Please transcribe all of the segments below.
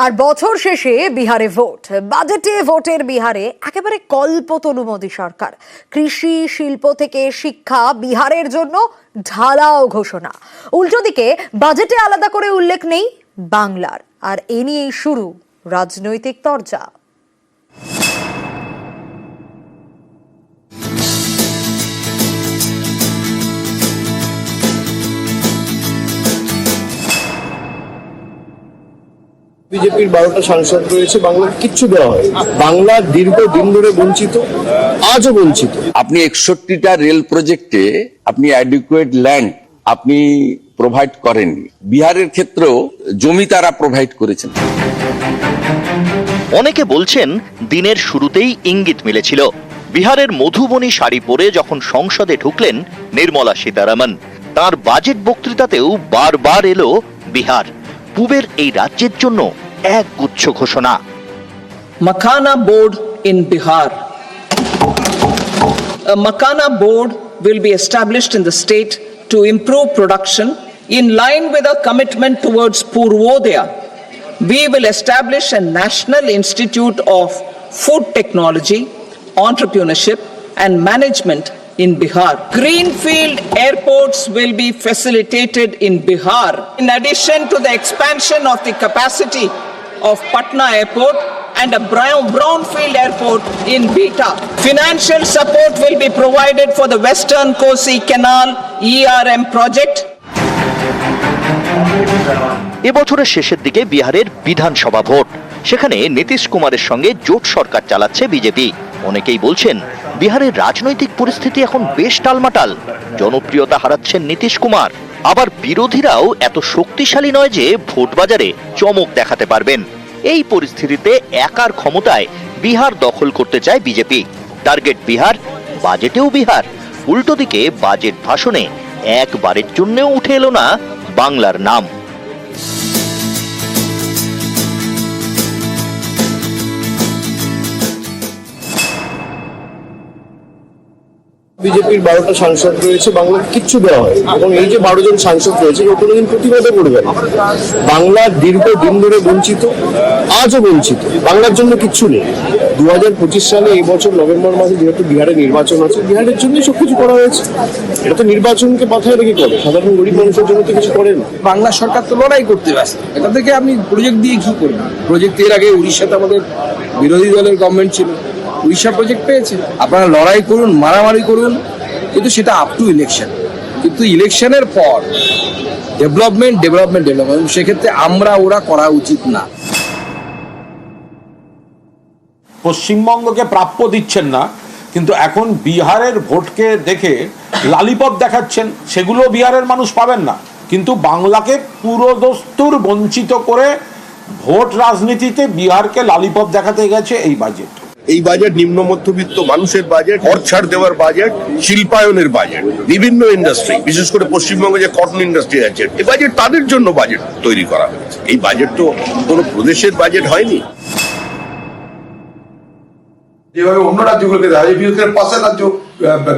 আর বছর শেষে বিহারে ভোট, বাজেটে ভোটের বিহারে একেবারে কল্পতরু মোদী সরকার। কৃষি, শিল্প থেকে শিক্ষা, বিহারের জন্য ঢালাও ঘোষণা। উল্টো দিকে বাজেটে আলাদা করে উল্লেখ নেই বাংলার, আর এ নিয়েই শুরু রাজনৈতিক তরজা। বিজেপির 12টা সাংসদ রয়েছে, বাংলার কিচ্ছু দেওয়া হয়। বাংলা দীর্ঘদিন ধরে বঞ্চিত, আজও বঞ্চিত। আপনি 61টা রেল প্রজেক্টে আপনি অ্যাডিকুয়েট ল্যান্ড আপনি প্রোভাইড করেননি। বিহারের ক্ষেত্রেও জমি তারা প্রোভাইড করেছেন। অনেকে বলছেন দিনের শুরুতেই ইঙ্গিত মিলেছিল। বিহারের মধুবনী শাড়ি পরে যখন সংসদে ঢুকলেন নির্মলা সীতারামন, তার বাজেট বক্তৃতাতেও বারবার এলো বিহার। পূবের এই রাজ্যের জন্য এক গুচ্ছ ঘোষণা। Makhana board in Bihar. A Makhana board will be established in the state to improve production in line with our commitment towards Purvodaya. We will establish a National Institute of Food Technology, Entrepreneurship and Management in Bihar. Greenfield airports will be facilitated in Bihar. In addition to the expansion of the capacity of Patna Airport and a brownfield airport in Beta. Financial support will be provided for the Western Kosi Canal ERM project. এবছরের শেষের দিকে বিহারের বিধানসভা vote, সেখানে নীতিশ কুমারের সঙ্গে জোট সরকার চালাচ্ছে বিজেপি। অনেকেই বলছেন বিহারের রাজনৈতিক পরিস্থিতি এখন বেশ টালমাটাল, জনপ্রিয়তা হারাচ্ছেন নীতিশ কুমার। আবার বিরোধীরাও এত শক্তিশালী নয় যে ভোট বাজারে চমক দেখাতে পারবেন। এই পরিস্থিতিতে একার ক্ষমতায় বিহার দখল করতে চায় বিজেপি। টার্গেট বিহার, বাজেটেও বিহার। উল্টো দিকে বাজেট ভাষণে একবারের জন্যও উঠে এলো না বাংলার নাম। বিজেপির 12টা সাংসদ রয়েছে, বাংলার কিচ্ছু দেওয়া হয়। এবং এই যে 12 জন সাংসদ রয়েছে, কোনোদিন প্রতিবাদও করবে না। বাংলা দীর্ঘদিন ধরে বঞ্চিত, আজও বঞ্চিত। বাংলার জন্য কিচ্ছু নেই। 2025 সালে এই বছর নভেম্বর মাসে যেহেতু বিহারে নির্বাচন আছে, বিহারের জন্যই সবকিছু করা হয়েছে। এটা তো নির্বাচনকে মাথায় রেখে করে, সাধারণ গরিব মানুষের জন্য তো কিছু করে না। বাংলা সরকার তো লড়াই করতে ব্যস্ত। এটা থেকে আপনি প্রজেক্ট দিয়ে কি করবেন? প্রজেক্ট এর আগে উড়িষ্যাতে আমাদের বিরোধী দলের গভর্নমেন্ট ছিল, উড়িষ্যা প্রজেক্ট পেয়েছে। আপনারা লড়াই করুন, মারামারি করুন, কিন্তু সেটা আপ টু ইলেকশন। কিন্তু ইলেকশনের পর ডেভেলপমেন্ট সেক্ষেত্রে ওরা করা উচিত না। পশ্চিমবঙ্গকে প্রাপ্য দিচ্ছেন না, কিন্তু এখন বিহারের ভোটকে দেখে লালিপপ দেখাচ্ছেন, সেগুলো বিহারের মানুষ পাবেন না। কিন্তু বাংলাকে পুরোদস্তুর বঞ্চিত করে ভোট রাজনীতিতে বিহারকে লালিপপ দেখাতে গেছে এই বাজেট। এই বাজেট নিম্ন মধ্যবিত্ত মানুষের বাজেট, কর ছাড় দেওয়ার বাজেট, শিল্পায়নের বাজেট, বিভিন্ন ইন্ডাস্ট্রি, বিশেষ করে পশ্চিমবঙ্গে যে কটন ইন্ডাস্ট্রি আছে, এই বাজেট তাদের জন্য বাজেট তৈরি করা হয়েছে। এই বাজেট তো কোনো প্রদেশের বাজেট হয়নি। যেভাবে অন্য রাজ্যগুলোকে দেওয়া হয়, বিহারের পাশের রাজ্য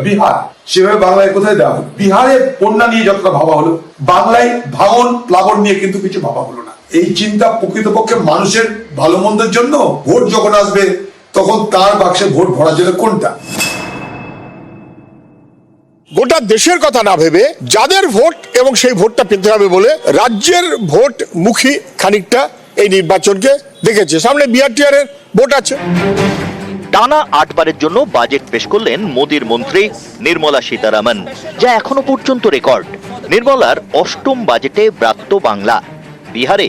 বিহার, সেভাবে বাংলায় কোথায় দেওয়া হলো? বিহারে বন্যা নিয়ে যতটা ভাবা হলো, বাংলায় ভাঙন প্লাবন নিয়ে কিন্তু কিছু ভাবা হলো না। এই চিন্তা প্রকৃতপক্ষে মানুষের ভালো মন্দের জন্য। ভোট যখন আসবে তখন তার বাক্সে ভোট ভরার জন্য কোনটা? গোটা দেশের কথা না ভেবে যাদের ভোট এবং সেই ভোটটা পেতে হবে বলে রাজ্যের ভোট মুখী খানিকটা এই নির্বাচনকে দেখেছে। সামনে বিআরটিআর-এর ভোট আছে। টানা 8 বারের জন্য বাজেট পেশ করলেন মোদীর মন্ত্রী নির্মলা সীতারামন, যা এখনো পর্যন্ত রেকর্ড। নির্মলার 8ম বাজেটে ব্রাত্য বাংলা, বিহারে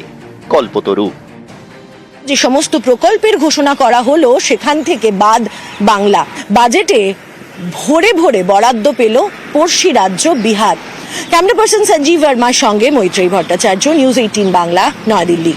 কল্পতরু। যে সমস্ত প্রকল্পের ঘোষণা করা হলো সেখান থেকে বাদ বাংলা। বাজেটে ভোরে ভোরে বরাদ্দ পেল পড়শি রাজ্য বিহার। ক্যামেরা পার্সন সঞ্জীব বর্মার সঙ্গে মৈত্রী ভট্টাচার্য, নিউজ 18 বাংলা, নয়াদিল্লি।